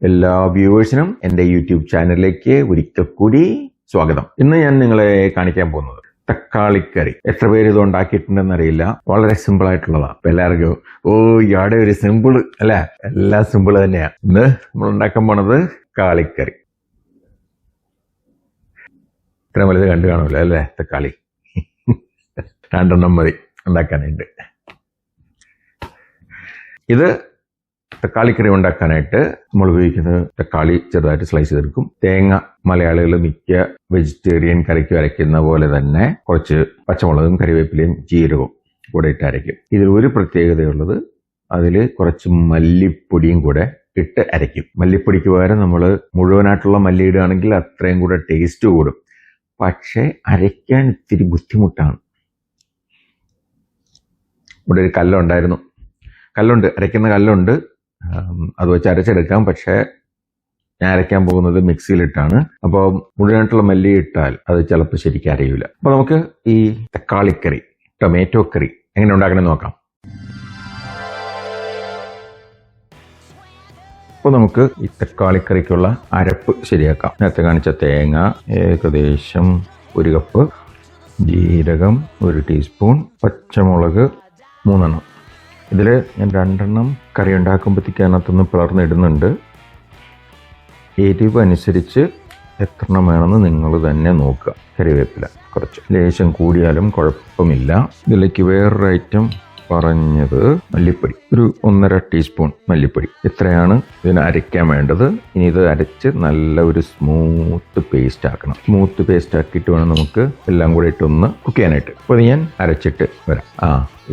എല്ലാ വ്യൂവേഴ്സിനും എൻ്റെ യൂട്യൂബ് ചാനലിലേക്ക് ഒരിക്കൽ കൂടി സ്വാഗതം. ഇന്ന് ഞാൻ നിങ്ങളെ കാണിക്കാൻ പോകുന്നത് തക്കാളിക്കറി. എത്ര പേര് ഇത് ഉണ്ടാക്കിയിട്ടുണ്ടെന്ന് അറിയില്ല. വളരെ സിമ്പിൾ ആയിട്ടുള്ളതാണ്. അപ്പൊ എല്ലാവർക്കും ഇയാടെ ഒരു സിമ്പിൾ അല്ലെ, എല്ലാം സിമ്പിൾ തന്നെയാണ്. ഇന്ന് നമ്മൾ ഉണ്ടാക്കാൻ പോണത് തക്കാളിക്കറി. ഇത്ര വലുത് കണ്ടു കാണൂല അല്ലേ? തക്കാളി 2 മതി ഉണ്ടാക്കാനായിട്ട്. ഇത് തക്കാളിക്കറി ഉണ്ടാക്കാനായിട്ട് നമ്മൾ ഉപയോഗിക്കുന്നത് തക്കാളി ചെറുതായിട്ട് സ്ലൈസ് ചെയ്തെടുക്കും. തേങ്ങ മലയാളികൾ മിക്ക വെജിറ്റേറിയൻ കറിക്ക് അരയ്ക്കുന്ന പോലെ തന്നെ കുറച്ച് പച്ചമുളകും കറിവേപ്പിലയും ജീരകവും കൂടെ ഇട്ട് അരയ്ക്കും. ഇതിൽ ഒരു പ്രത്യേകതയുള്ളത്, അതിൽ കുറച്ച് മല്ലിപ്പൊടിയും കൂടെ ഇട്ട് അരയ്ക്കും. മല്ലിപ്പൊടിക്ക് പകരം നമ്മൾ മുഴുവനായിട്ടുള്ള മല്ലി ഇടുകയാണെങ്കിൽ അത്രയും കൂടെ ടേസ്റ്റ് കൂടും. പക്ഷേ അരയ്ക്കാൻ ഇത്തിരി ബുദ്ധിമുട്ടാണ്. ഇവിടെ ഒരു കല്ലുണ്ട്, അരയ്ക്കുന്ന കല്ലുണ്ട്. അത് വെച്ച് അരച്ചെടുക്കാം. പക്ഷേ ഞാൻ അരയ്ക്കാൻ പോകുന്നത് മിക്സിയിലിട്ടാണ്. അപ്പോൾ മുഴുവനായിട്ടുള്ള മല്ലി ഇട്ടാൽ അത് ചിലപ്പോൾ ശരിക്കും അരയില്ല. അപ്പോൾ നമുക്ക് ഈ തക്കാളിക്കറി, ടൊമാറ്റോ കറി എങ്ങനെ ഉണ്ടാക്കണമെന്ന് നോക്കാം. അപ്പോൾ നമുക്ക് ഈ തക്കാളിക്കറിക്കുള്ള അരപ്പ് ശരിയാക്കാം. നേരത്തെ കാണിച്ച തേങ്ങ ഏകദേശം 1 കപ്പ്, ജീരകം 1 ടീസ്പൂൺ, പച്ചമുളക് 3 ഇതിൽ ഞാൻ 2 കറി ഉണ്ടാക്കുമ്പോഴത്തേക്ക് അതിനകത്തൊന്ന് പിളർന്നിടുന്നുണ്ട്. എരിവ് അനുസരിച്ച് എത്ര വേണമെന്ന് നിങ്ങൾ തന്നെ നോക്കുക. കറിവേപ്പില കുറച്ച് ലേശം കൂടിയാലും കുഴപ്പമില്ല. ഇതിലേക്ക് വേറൊരു ഐറ്റം പറഞ്ഞത് മല്ലിപ്പൊടി, ഒരു 1.5 ടീസ്പൂൺ മല്ലിപ്പൊടി. ഇത്രയാണ് ഇതിന് അരയ്ക്കാൻ വേണ്ടത്. ഇനി ഇത് അരച്ച് നല്ല ഒരു സ്മൂത്ത് പേസ്റ്റ് ആക്കണം. സ്മൂത്ത് പേസ്റ്റ് ആക്കിയിട്ട് വേണം നമുക്ക് എല്ലാം കൂടെ ഇട്ടൊന്ന് കുക്ക് ചെയ്യാനായിട്ട്. അപ്പോൾ ഞാൻ അരച്ചിട്ട് വരാം.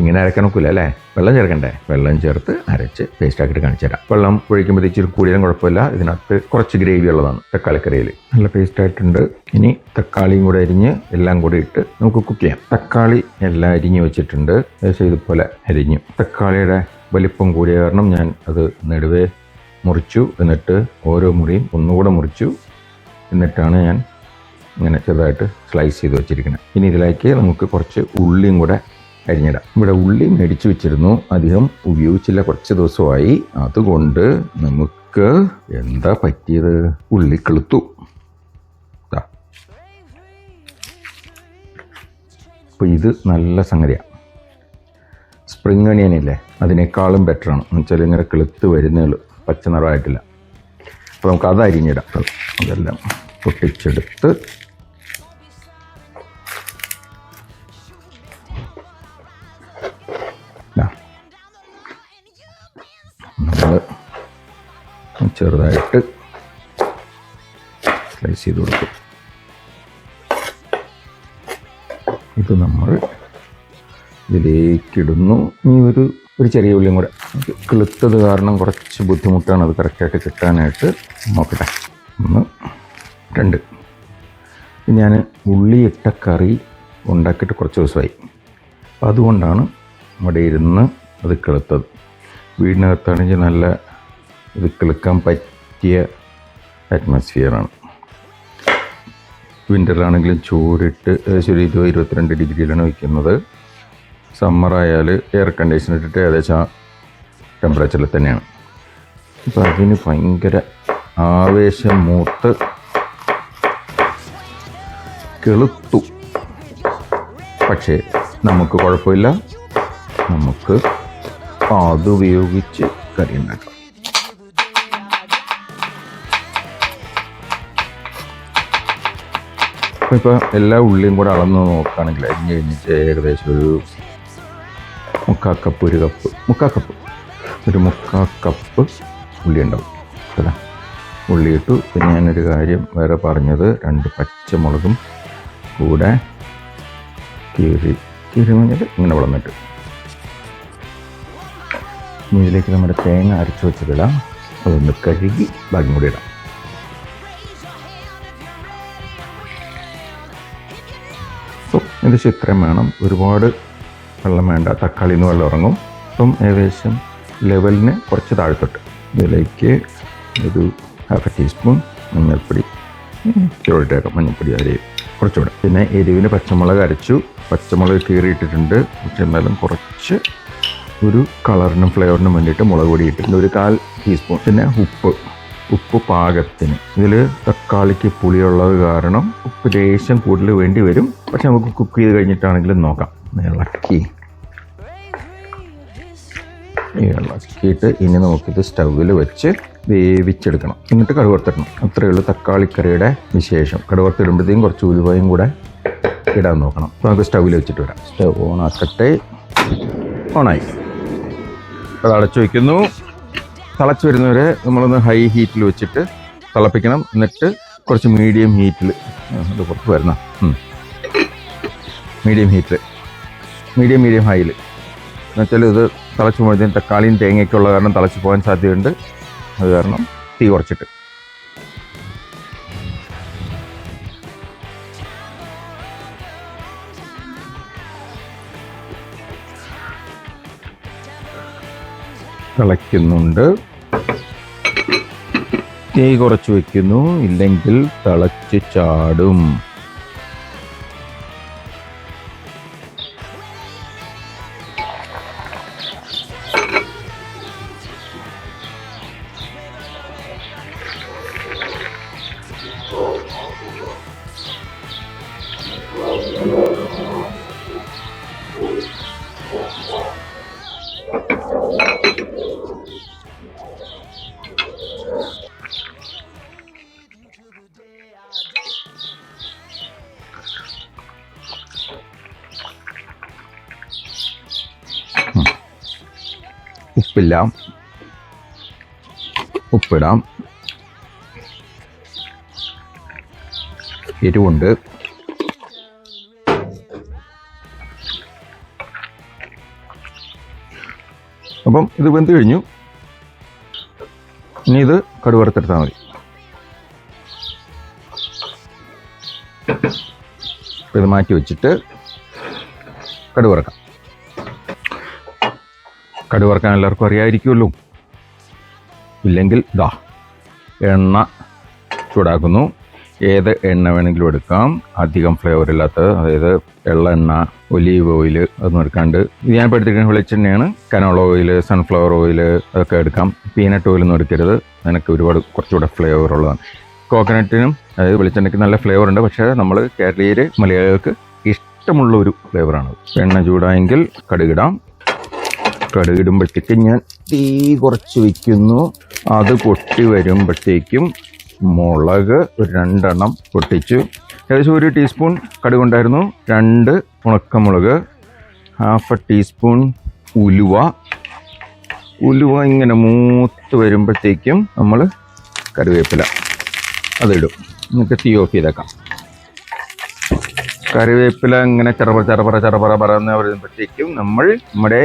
ഇങ്ങനെ അരക്കാൻ നോക്കില്ല അല്ലേ? വെള്ളം ചേർക്കണ്ടേ? വെള്ളം ചേർത്ത് അരച്ച് പേസ്റ്റ് ആക്കിയിട്ട് കാണിച്ചു തരാം. വെള്ളം ഒഴിക്കുമ്പോൾ ഇച്ചിരി കൂടിയാലും കുഴപ്പമില്ല. ഇതിനകത്ത് കുറച്ച് ഗ്രേവി ഉള്ളതാണ് തക്കാളിക്കറിയിൽ. നല്ല പേസ്റ്റ് ആയിട്ടുണ്ട്. ഇനി തക്കാളിയും കൂടെ അരിഞ്ഞ് എല്ലാം കൂടെ ഇട്ട് നമുക്ക് കുക്ക് ചെയ്യാം. തക്കാളി എല്ലാം അരിഞ്ഞ് വെച്ചിട്ടുണ്ട്. ഏകദേശം ഇതുപോലെ അരിഞ്ഞു. തക്കാളിയുടെ വലിപ്പം കൂടിയ കാരണം ഞാൻ അത് നടുവേ മുറിച്ചു. എന്നിട്ട് ഓരോ മുറിയും ഒന്നുകൂടെ മുറിച്ചു. എന്നിട്ടാണ് ഞാൻ ഇങ്ങനെ ചെറുതായിട്ട് സ്ലൈസ് ചെയ്ത് വെച്ചിരിക്കുന്നത്. ഇനി ഇതിലേക്ക് നമുക്ക് കുറച്ച് ഉള്ളിയും കൂടെ അരിഞ്ഞിടാം. ഇവിടെ ഉള്ളി മേടിച്ചു വെച്ചിരുന്നു, അധികം ഉപയോഗിച്ചില്ല, കുറച്ച് ദിവസമായി. അതുകൊണ്ട് നമുക്ക് എന്താ പറ്റിയത്, ഉള്ളി കിളുത്തു. അപ്പോൾ ഇത് നല്ല സംഗതിയാണ്. സ്പ്രിംഗ് ഒനിയൻ ഇല്ലേ, അതിനേക്കാളും ബെറ്ററാണ്. എന്ന് വെച്ചാൽ ഇങ്ങനെ കിളുത്ത് വരുന്നേ ഉള്ളൂ, പച്ച നിറമായിട്ടില്ല. അപ്പോൾ നമുക്ക് അത് അരിഞ്ഞിടാം. അതെല്ലാം പൊട്ടിച്ചെടുത്ത് നമ്മൾ ചെറുതായിട്ട് സ്ലൈസ് ചെയ്ത് കൊടുക്കും. ഇത് നമ്മൾ ഇതിലേക്കിടുന്നു. ഇനി ഒരു ചെറിയ ഉള്ളിയും കൂടെ. കിളുത്തത് കാരണം കുറച്ച് ബുദ്ധിമുട്ടാണ് അത് കറക്റ്റായിട്ട് കിട്ടാനായിട്ട്. നോക്കട്ടെ. 1, 2. ഞാൻ ഉള്ളിയിട്ട കറി ഉണ്ടാക്കിയിട്ട് കുറച്ച് ദിവസമായി. അപ്പം അതുകൊണ്ടാണ് അവിടെ ഇരുന്ന് അത് കിളുത്തത്. വീടിനകത്താണെങ്കിൽ നല്ല ഇത് കിളുക്കാൻ പറ്റിയ അറ്റ്മോസ്ഫിയറാണ്. വിൻ്ററിലാണെങ്കിലും ചൂടിട്ട് ഏകദേശം ഒരു 22 ഡിഗ്രിയിലാണ് വയ്ക്കുന്നത്. സമ്മറായാൽ എയർ കണ്ടീഷണർ ഇട്ടിട്ട് ഏകദേശം ആ ടെമ്പറേച്ചറിൽ തന്നെയാണ്. അപ്പോൾ അതിന് ഭയങ്കര ആവേശം മൂത്ത് കിളുത്തു. പക്ഷേ നമുക്ക് കുഴപ്പമില്ല, നമുക്ക് അതുപയോഗിച്ച് കറി ഉണ്ടാക്കാം. അപ്പോൾ ഇപ്പോൾ എല്ലാ ഉള്ളിയും കൂടെ അളന്ന് നോക്കുകയാണെങ്കിൽ അരിഞ്ഞ് കഴിഞ്ഞിട്ട് ഏകദേശം ഒരു 1/4 കപ്പ്, 1/4 കപ്പ് ഉള്ളി ഉണ്ടാവും. അല്ല, ഉള്ളി ഇട്ടു. പിന്നെ ഞാനൊരു കാര്യം വേറെ പറഞ്ഞത്, 2 പച്ചമുളകും കൂടെ കീറി കഴിഞ്ഞിട്ട് ഇങ്ങനെ വളർന്നിട്ട് ഇനി ഇതിലേക്ക് നമ്മുടെ തേങ്ങ അരച്ച് വെച്ചതിടാം. അതൊന്ന് കഴുകി ബാക്കി കൂടി ഇടാം. ഏകദേശം ഇത്രയും വേണം, ഒരുപാട് വെള്ളം വേണ്ട. തക്കാളിയിൽ നിന്ന് വെള്ളം ഇറങ്ങും. അപ്പം ഏകദേശം ലെവലിന് കുറച്ച് താഴ്ത്തിട്ട് ഇതിലേക്ക് ഒരു 1/2 ടീസ്പൂൺ മഞ്ഞൾപ്പൊടി ചോറിട്ടേക്കാം. മഞ്ഞൾപ്പൊടി അരി കുറച്ചുകൂടെ. പിന്നെ എരിവിന് പച്ചമുളക് അരച്ചു, പച്ചമുളക് കീറിയിട്ടിട്ടുണ്ട്. പക്ഷെ എന്നാലും കുറച്ച് ഒരു കളറിനും ഫ്ലേവറിനും വേണ്ടിയിട്ട് മുളക് പൊടി ഇട്ടിട്ടുണ്ട്, ഒരു 1/4 ടീസ്പൂൺ. പിന്നെ ഉപ്പ് ഉപ്പ് പാകത്തിന്. ഇതിൽ തക്കാളിക്ക് പുളിയുള്ളത് കാരണം ഉപ്പ് ലേശം കൂടുതൽ വേണ്ടി വരും. പക്ഷെ നമുക്ക് കുക്ക് ചെയ്ത് കഴിഞ്ഞിട്ടാണെങ്കിലും നോക്കാം. ഇളക്കിയിട്ട് ഇനി നമുക്കിത് സ്റ്റൗവിൽ വെച്ച് വേവിച്ചെടുക്കണം. എന്നിട്ട് കടുക് വറുത്തിടണം. അത്രയേ ഉള്ളൂ തക്കാളിക്കറിയുടെ വിശേഷം. കടുക് വറുത്തിടുമ്പോഴത്തേക്കും കുറച്ച് ഉലുവയും കൂടെ ഇടാൻ നോക്കണം. അപ്പോൾ നമുക്ക് സ്റ്റൗവിൽ വെച്ചിട്ട് വരാം. സ്റ്റൗ ഓണാക്കട്ടെ. ഓണായി. അത് അടച്ചു വയ്ക്കുന്നു. തിളച്ച് വരുന്നവരെ നമ്മളൊന്ന് ഹൈ ഹീറ്റിൽ വെച്ചിട്ട് തിളപ്പിക്കണം. എന്നിട്ട് കുറച്ച് മീഡിയം ഹീറ്റിൽ അത് പുറത്ത് വരണം. മീഡിയം ഹീറ്റിൽ മീഡിയം ഹൈയിൽ എന്നുവെച്ചാൽ ഇത് തിളച്ച് പോകുമ്പോഴത്തേക്കും തക്കാളിയും തേങ്ങയൊക്കെ ഉള്ള കാരണം തിളച്ച് പോകാൻ സാധ്യതയുണ്ട്. അത് കാരണം തീ കുറച്ചിട്ട് തിളയ്ക്കുന്നുണ്ട്. തീ കുറച്ച് വയ്ക്കുന്നു, ഇല്ലെങ്കിൽ തിളച്ച് ചാടും. ഉപ്പിടാം. എരിവുണ്ട്. അപ്പം ഇത് വെന്ത് കഴിഞ്ഞു. ഇനി ഇത് കടുക് വറുത്തെടുത്താൽ മതി. ഇത് മാറ്റി വെച്ചിട്ട് കടുക് വറുക്കാം. കടുക് വറുക്കാൻ എല്ലാവർക്കും അറിയാമായിരിക്കുമല്ലോ. ഇല്ലെങ്കിൽ ദാ എണ്ണ ചൂടാക്കുന്നു. ഏത് എണ്ണ വേണമെങ്കിലും എടുക്കാം. അധികം ഫ്ലേവർ ഇല്ലാത്തത്, അതായത് എള്ളെണ്ണ, ഒലീവ് ഓയിൽ അതൊന്നും എടുക്കാണ്ട്. ഇത് ഞാൻ ഇപ്പോൾ എടുത്തിരിക്കുന്ന വെളിച്ചെണ്ണയാണ്. കനോള ഓയിൽ, സൺഫ്ലവർ ഓയിൽ അതൊക്കെ എടുക്കാം. പീനട്ട് ഓയിലൊന്നും എടുക്കരുത്. അതിനൊക്കെ കുറച്ചുകൂടെ ഫ്ലേവർ ഉള്ളതാണ്. കോക്കനട്ടിനും അതായത് വെളിച്ചെണ്ണയ്ക്ക് നല്ല ഫ്ലേവർ ഉണ്ട്. പക്ഷേ നമ്മൾ കേരളീയർ മലയാളികൾക്ക് ഇഷ്ടമുള്ള ഒരു ഫ്ലേവറാണ്. എണ്ണ ചൂടായെങ്കിൽ കടുകിടാം. കടുകിടുമ്പോഴത്തേക്കും ഞാൻ തീ കുറച്ച് വയ്ക്കുന്നു. അത് പൊട്ടി വരുമ്പോഴത്തേക്കും മുളക് ഒരു 2 എണ്ണം പൊട്ടിച്ചു. ഏകദേശം 1 ടീസ്പൂൺ കടുകുണ്ടായിരുന്നു. 2 ഉണക്കമുളക്, 1/2 ടീസ്പൂൺ ഉലുവ ഇങ്ങനെ മൂത്ത് വരുമ്പോഴത്തേക്കും നമ്മൾ കറിവേപ്പില അതിടും. എന്നിട്ട് തീ ഓഫ് ചെയ്തേക്കാം. കറിവേപ്പില ഇങ്ങനെ ചെറപറ പറന്ന് വരുമ്പോഴത്തേക്കും നമ്മൾ നമ്മുടെ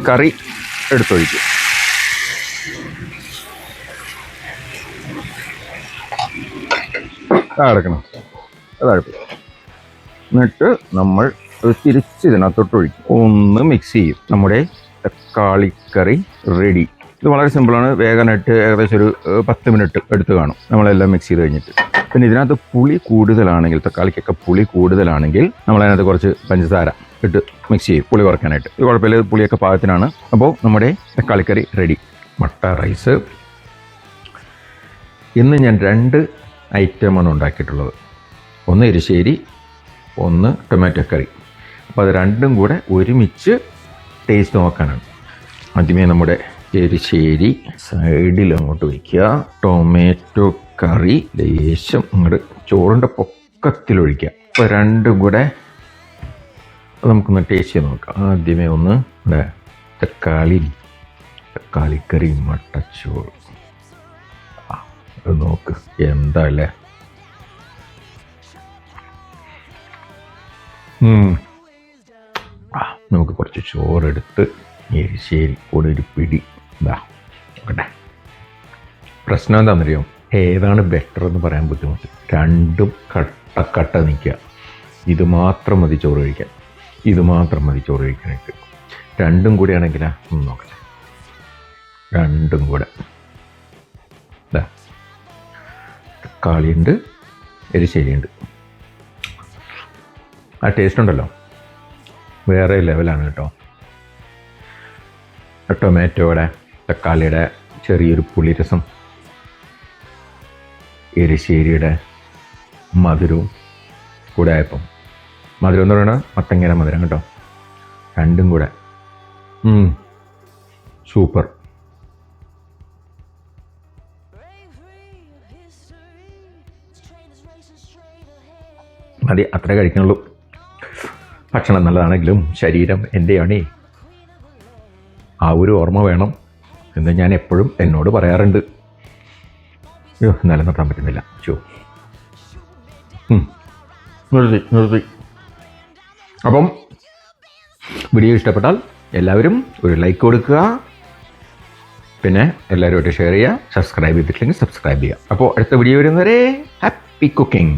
കറി എടുത്തൊഴിക്കും. അടക്കണം. അതടുപ്പ്. എന്നിട്ട് നമ്മൾ തിരിച്ച് ഇതിനകത്തോട്ട് ഒഴിക്കും. ഒന്ന് മിക്സ് ചെയ്യും. നമ്മുടെ തക്കാളിക്കറി റെഡി. ഇത് വളരെ സിമ്പിളാണ്. വേഗമായിട്ട് ഏകദേശം ഒരു 10 മിനിറ്റ് എടുത്ത് കാണും നമ്മളെല്ലാം മിക്സ് ചെയ്ത് കഴിഞ്ഞിട്ട്. പിന്നെ ഇതിനകത്ത് പുളി കൂടുതലാണെങ്കിൽ, തക്കാളിക്കൊക്കെ പുളി കൂടുതലാണെങ്കിൽ നമ്മളതിനകത്ത് കുറച്ച് പഞ്ചസാര ഇട്ട് മിക്സ് ചെയ്യും പുളി കുറയ്ക്കാനായിട്ട്. ഇത് കുഴപ്പമില്ല. പുളിയൊക്കെ പാകത്തിനാണ്. അപ്പോൾ നമ്മുടെ തക്കാളിക്കറി റെഡി. മട്ട റൈസ്. ഇന്ന് ഞാൻ 2 ഐറ്റമാണ് ഉണ്ടാക്കിയിട്ടുള്ളത്. ഒന്ന് എരിശ്ശേരി, ഒന്ന് ടൊമാറ്റോ കറി. അപ്പോൾ അത് രണ്ടും കൂടെ ഒരുമിച്ച് ടേസ്റ്റ് നോക്കാനാണ്. ആദ്യമേ നമ്മുടെ എരിശ്ശേരി സൈഡിൽ അങ്ങോട്ട് വയ്ക്കുക. ടൊമാറ്റോ കറി ലേശം അങ്ങോട്ട് ചോറിൻ്റെ പൊക്കത്തിലൊഴിക്കുക. അപ്പോൾ രണ്ടും കൂടെ നമുക്കൊന്ന് ടേസ്റ്റ് ചെയ്ത് നോക്കാം. ആദ്യമേ ഒന്ന് ഇവിടെ തക്കാളിക്കറി മട്ടച്ചോറ്. അത് നോക്ക് എന്താ അല്ലേ. നമുക്ക് കുറച്ച് ചോറെടുത്ത് എരിശ്ശേരി കൂടെ ഒരു പിടി ഇതാ നോക്കട്ടെ. പ്രശ്നം എന്താണെന്നറിയോ, ഏതാണ് ബെറ്റർ എന്ന് പറയാൻ ബുദ്ധിമുട്ട്. രണ്ടും കട്ട നിൽക്കുക. ഇത് മാത്രം മതി ചോറ് കഴിക്കാൻ. ഇത് മാത്രം മതി ചോറ് കഴിക്കാനായിട്ട്. രണ്ടും കൂടെ ആണെങ്കിലാ ഒന്ന് നോക്കട്ടെ. രണ്ടും കൂടെ ഇതാ തക്കാളിയുണ്ട്, എരിശ്ശേരിയുണ്ട്. ആ ടേസ്റ്റ് ഉണ്ടല്ലോ വേറെ ലെവലാണ് കേട്ടോ. ടൊമാറ്റോയുടെ തക്കാളിയുടെ ചെറിയൊരു പുളിരസം എരിശ്ശേരിയുടെ മധുരവും കൂടെ ആയപ്പം, മധുരം എന്ന് പറയുന്നത് മത്തങ്ങയുടെ മധുരം കേട്ടോ, രണ്ടും കൂടെ സൂപ്പർ. മതി, അത്രേ കഴിക്കുന്നുള്ളൂ. ഭക്ഷണം നല്ലതാണെങ്കിലും ശരീരം എൻ്റെയാണേ, ആ ഒരു ഓർമ്മ വേണം എന്ന് ഞാൻ എപ്പോഴും എന്നോട് പറയാറുണ്ട്. അയ്യോ, നിലനിർത്താൻ പറ്റുന്നില്ല. നിർത്തി. അപ്പം വീഡിയോ ഇഷ്ടപ്പെട്ടാൽ എല്ലാവരും ഒരു ലൈക്ക് കൊടുക്കുക, പിന്നെ എല്ലാവരുമായിട്ട് ഷെയർ ചെയ്യുക, സബ്സ്ക്രൈബ് ചെയ്തിട്ടില്ലെങ്കിൽ സബ്സ്ക്രൈബ് ചെയ്യുക. അപ്പോൾ അടുത്ത വീഡിയോ വരുന്നവരെ ഹാപ്പി കുക്കിംഗ്.